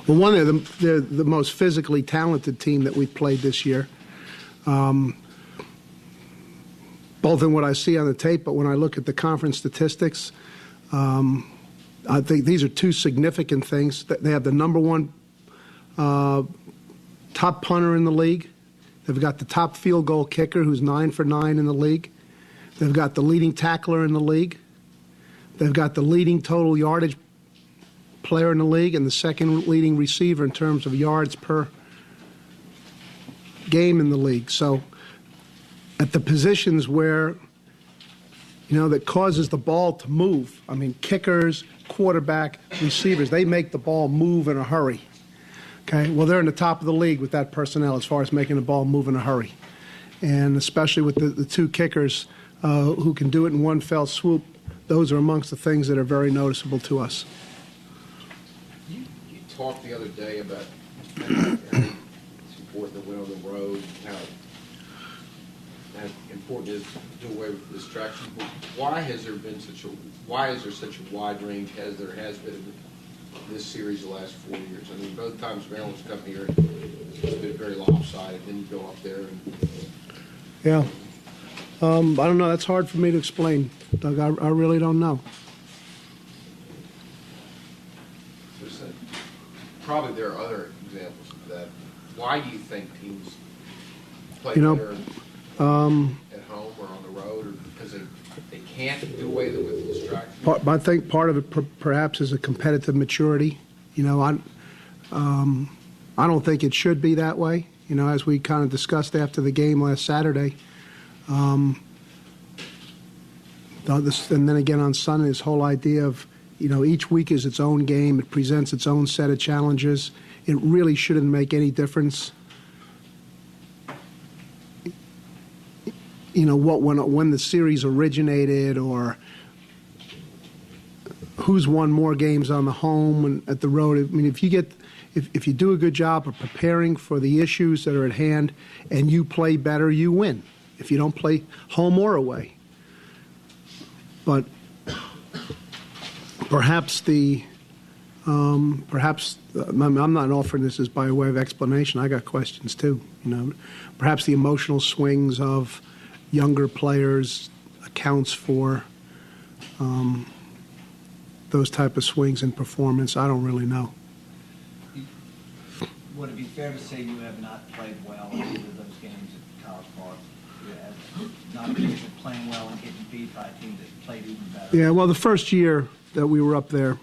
Well, they're the most physically talented team that we've played this year, both in what I see on the tape, but when I look at the conference statistics, I think these are two significant things. They have the number one top punter in the league. They've got the top field goal kicker, who's 9 for 9 in the league. They've got the leading tackler in the league. They've got the leading total yardage player in the league and the second leading receiver in terms of yards per game in the league. So at the positions where, that causes the ball to move, I mean, kickers, quarterback, receivers, they make the ball move in a hurry. Okay, well, they're in the top of the league with that personnel as far as making the ball move in a hurry. And especially with the two kickers who can do it in one fell swoop, those are amongst the things that are very noticeable to us. You talked the other day about how it's important to win on the road, how important it is to do away with distractions. But why is there such a wide range as there has been in this series the last 4 years? I mean, both times Maryland's come here, it's been very lopsided. Then you go up there and yeah. I don't know. That's hard for me to explain, Doug. I really don't know. Probably there are other examples of that. Why do you think teams play better at home or on the road, or because they can't do away with distractions? I think part of it perhaps is a competitive maturity. I don't think it should be that way. As we kind of discussed after the game last Saturday. And then again on Sunday, this whole idea of, each week is its own game. It presents its own set of challenges. It really shouldn't make any difference, when the series originated or who's won more games on the home and at the road. I mean, if you do a good job of preparing for the issues that are at hand and you play better, you win. If you don't play home or away. But I'm not offering this as by way of explanation. I got questions too. Perhaps the emotional swings of younger players accounts for those type of swings in performance. I don't really know. Would it be fair to say you have not played well in either of those games at College Park? Not a case of playing well and getting beat by a team that played even better? Yeah, well, the first year that we were up there,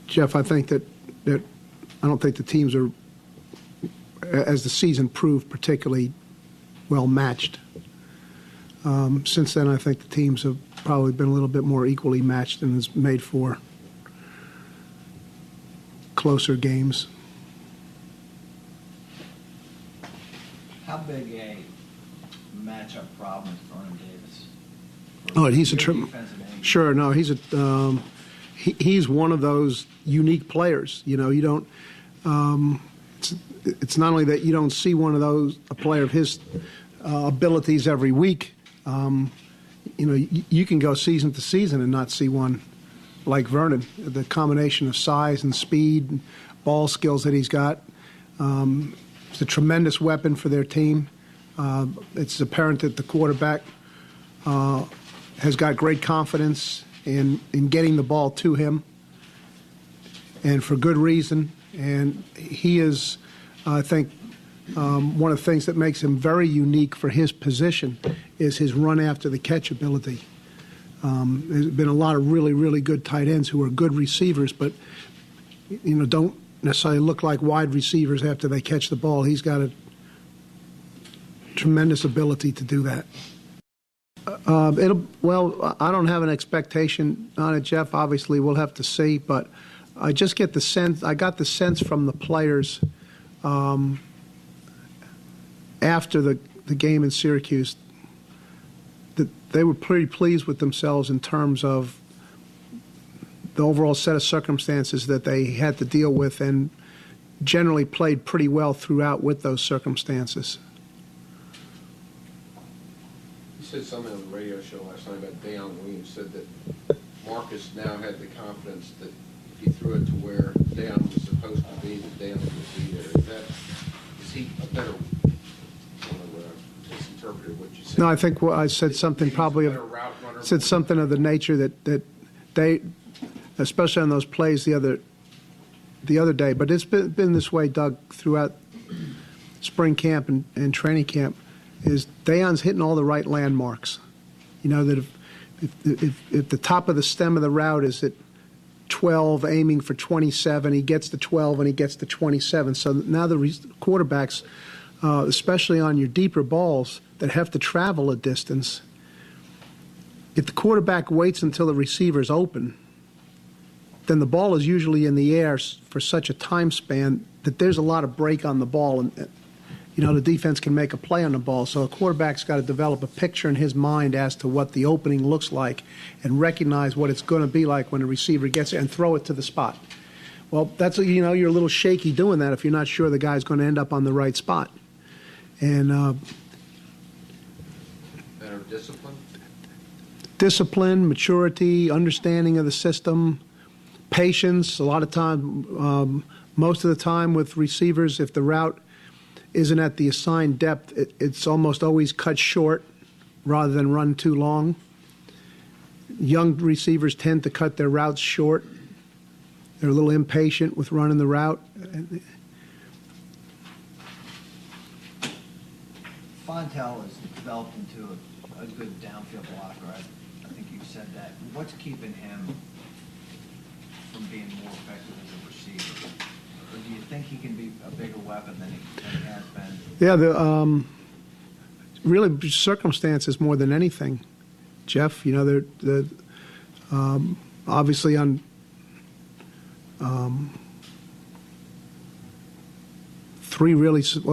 Jeff, I think that I don't think the teams are, as the season proved, particularly well matched. Since then, I think the teams have probably been a little bit more equally matched and has made for closer games. How big a matchup problem is Vernon Davis? Oh, and he's sure. No, he's one of those unique players. You don't. It's not only that you don't see a player of his abilities every week. You can go season to season and not see one like Vernon. The combination of size and speed, and ball skills that he's got. It's a tremendous weapon for their team. It's apparent that the quarterback has got great confidence in getting the ball to him, and for good reason. And he is, I think, one of the things that makes him very unique for his position is his run after the catch ability. There's been a lot of really, really good tight ends who are good receivers, but don't necessarily look like wide receivers after they catch the ball. He's got a tremendous ability to do that. I don't have an expectation on it, Jeff. Obviously, we'll have to see, but I just get the sense. I got the sense from the players after the game in Syracuse that they were pretty pleased with themselves in terms of the overall set of circumstances that they had to deal with, and generally played pretty well throughout with those circumstances. You said something on the radio show last night about Deion Williams, said that Marcus now had the confidence that if he threw it to where Deion was supposed to be, that Deion would be there. Is he a better, I don't know, misinterpreted what you said? No, I think I said something probably said something of the nature that they, especially on those plays the other day. But it's been this way, Doug, throughout spring camp and training camp. Is Deion's hitting all the right landmarks? You know that if the top of the stem of the route is at 12, aiming for 27, he gets to 12 and he gets to 27. So now the quarterbacks, especially on your deeper balls that have to travel a distance, if the quarterback waits until the receiver's open, then the ball is usually in the air for such a time span that there's a lot of break on the ball, and the defense can make a play on the ball. So a quarterback's got to develop a picture in his mind as to what the opening looks like and recognize what it's going to be like when the receiver gets it and throw it to the spot. Well, that's you're a little shaky doing that if you're not sure the guy's going to end up on the right spot. And better discipline? Discipline, maturity, understanding of the system, patience. A lot of time, most of the time with receivers, if the route isn't at the assigned depth, it's almost always cut short rather than run too long. Young receivers tend to cut their routes short. They're a little impatient with running the route. Fontel has developed into a good downfield blocker. I think you said that. What's keeping him from being more effective as a receiver? Or do you think he can be a bigger weapon than he has been? Yeah, really circumstances more than anything, Jeff. They're obviously on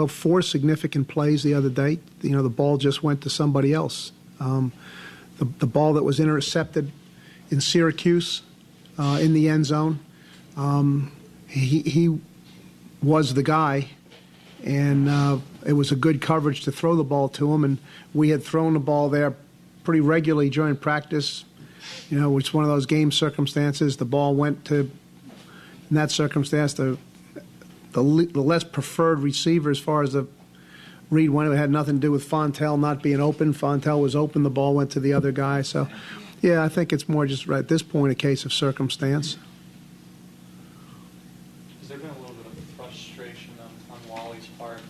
four significant plays the other day. The ball just went to somebody else. The ball that was intercepted in Syracuse in the end zone, he was the guy, and it was a good coverage to throw the ball to him. And we had thrown the ball there pretty regularly during practice. It's one of those game circumstances. The ball went to, in that circumstance, the less preferred receiver as far as the read went. It had nothing to do with Fontel not being open. Fontel was open. The ball went to the other guy. So, yeah, I think it's more just right at this point a case of circumstance. Has there been a little bit of frustration on Wally's part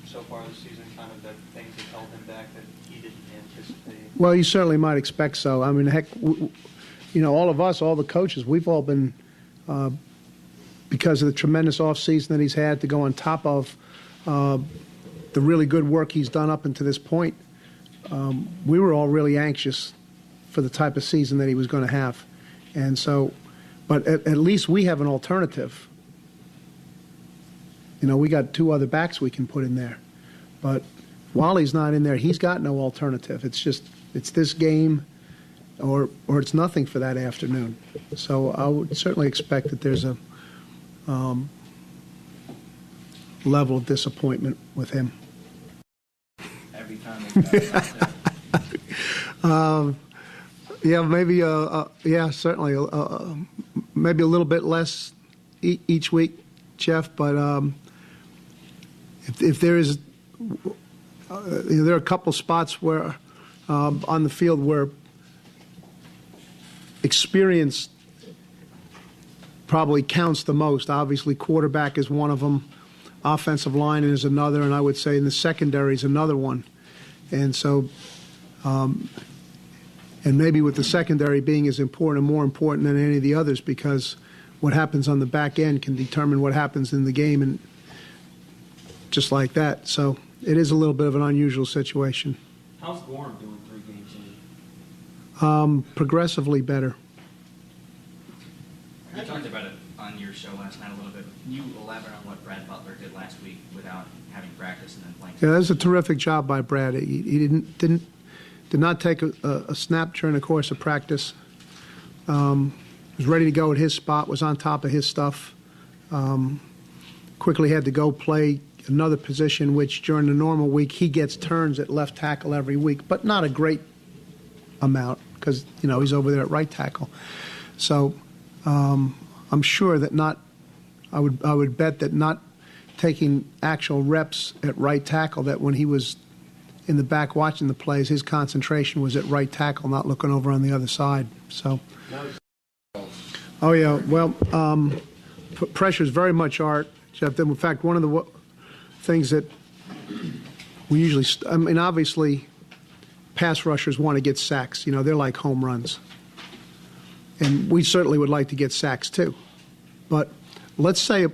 so far this season, kind of that things have held him back that he didn't anticipate? Well, you certainly might expect so. I mean, heck, all of us, all the coaches, we've all been because of the tremendous offseason that he's had to go on top of the really good work he's done up until this point. We were all really anxious for the type of season that he was going to have. And so, but at least we have an alternative. We got two other backs we can put in there. But Wally's not in there. He's got no alternative. It's this game or it's nothing for that afternoon. So I would certainly expect that there's a level of disappointment with him. Every time they Yeah, maybe. Yeah, certainly. Maybe a little bit less each week, Jeff. But if there is, there are a couple spots where on the field where experience probably counts the most. Obviously, quarterback is one of them. Offensive line is another, and I would say in the secondary is another one. And so, and maybe with the secondary being as important and more important than any of the others, because what happens on the back end can determine what happens in the game, and just like that. So it is a little bit of an unusual situation. How's Gorham doing 3 games in? Progressively better. You talked about it on your show last night a little bit. Can you elaborate on what Brad Butler did last week without having practice and then playing? Yeah, that was a terrific job by Brad. He did not take a snap during the course of practice. Was ready to go at his spot. Was on top of his stuff. Quickly had to go play another position, which during the normal week he gets turns at left tackle every week, but not a great amount because he's over there at right tackle. So I'm sure that I would bet that not taking actual reps at right tackle, that when he was in the back watching the plays, his concentration was at right tackle, not looking over on the other side. So, oh yeah, well, pressure is very much art, Jeff. In fact, one of the things that we usually, obviously, pass rushers want to get sacks. They're like home runs, and we certainly would like to get sacks too. But let's say,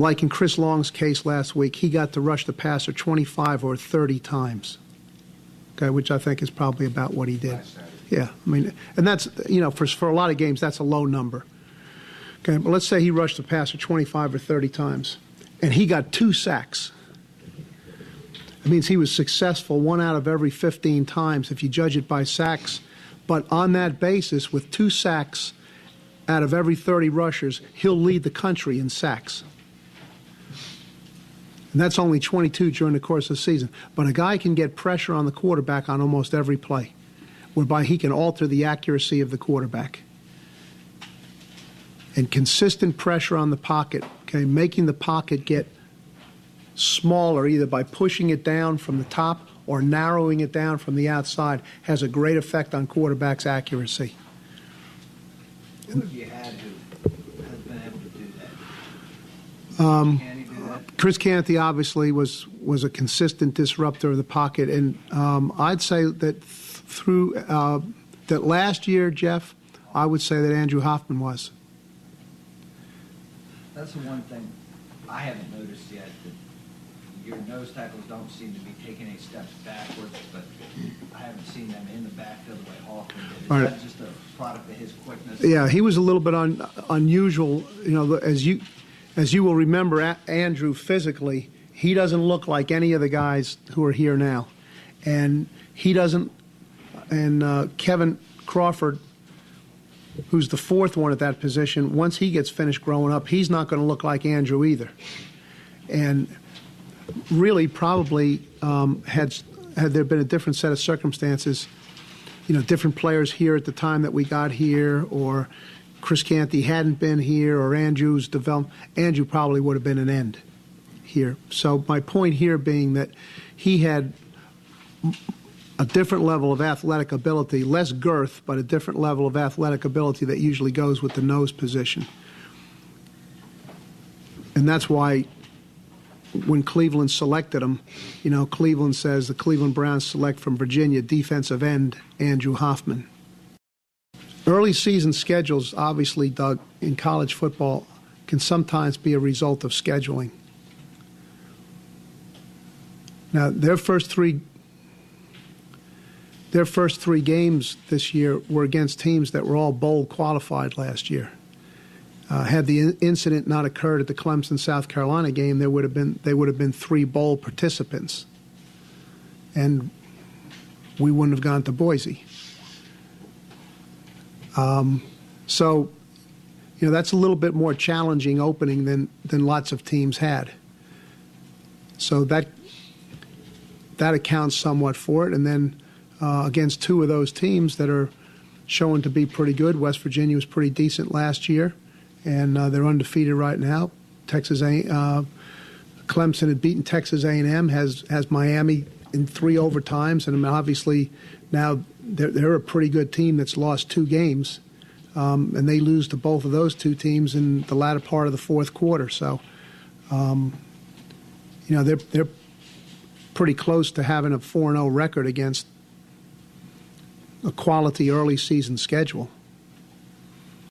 like in Chris Long's case last week, he got to rush the passer 25 or 30 times, okay, which I think is probably about what he did. Yeah, and that's, for a lot of games, that's a low number. Okay, but let's say he rushed the passer 25 or 30 times, and he got 2 sacks. It means he was successful 1 out of every 15 times if you judge it by sacks. But on that basis, with 2 sacks out of every 30 rushers, he'll lead the country in sacks. And that's only 22 during the course of the season. But a guy can get pressure on the quarterback on almost every play, whereby he can alter the accuracy of the quarterback. And consistent pressure on the pocket, okay, making the pocket get smaller either by pushing it down from the top or narrowing it down from the outside, has a great effect on quarterback's accuracy. Who have you had who has been able to do that? Can he do that? Chris Canty obviously was a consistent disruptor of the pocket, and I'd say that through that last year, Jeff, I would say that Andrew Hoffman was. That's the one thing I haven't noticed yet, that your nose tackles don't seem to be taking any steps backwards, but I haven't seen them in the backfield the way Hoffman did. Is that just a product of his quickness? Yeah, he was a little bit unusual. As you will remember, Andrew physically, he doesn't look like any of the guys who are here now, and he doesn't. And Kevin Crawford, who's the 4th one at that position, once he gets finished growing up, he's not going to look like Andrew either. And really, probably had there been a different set of circumstances, different players here at the time that we got here, or Chris Canty hadn't been here, or Andrew's developed, Andrew probably would have been an end here. So my point here being that he had a different level of athletic ability, less girth, but a different level of athletic ability that usually goes with the nose position. And that's why when Cleveland selected him, Cleveland says the Cleveland Browns select from Virginia defensive end Andrew Hoffman. Early season schedules, obviously, Doug, in college football can sometimes be a result of scheduling. Now, their first three games this year were against teams that were all bowl qualified last year. Had the incident not occurred at the Clemson, South Carolina game, they would have been 3 bowl participants, and we wouldn't have gone to Boise. So, that's a little bit more challenging opening than lots of teams had. So that accounts somewhat for it, and then against 2 of those teams that are showing to be pretty good. West Virginia was pretty decent last year, and they're undefeated right now. Clemson had beaten Texas A&M, has Miami in 3 overtimes, and obviously now they're a pretty good team that's lost 2 games, and they lose to both of those 2 teams in the latter part of the 4th quarter. So, they're pretty close to having a 4-0 record against a quality early season schedule.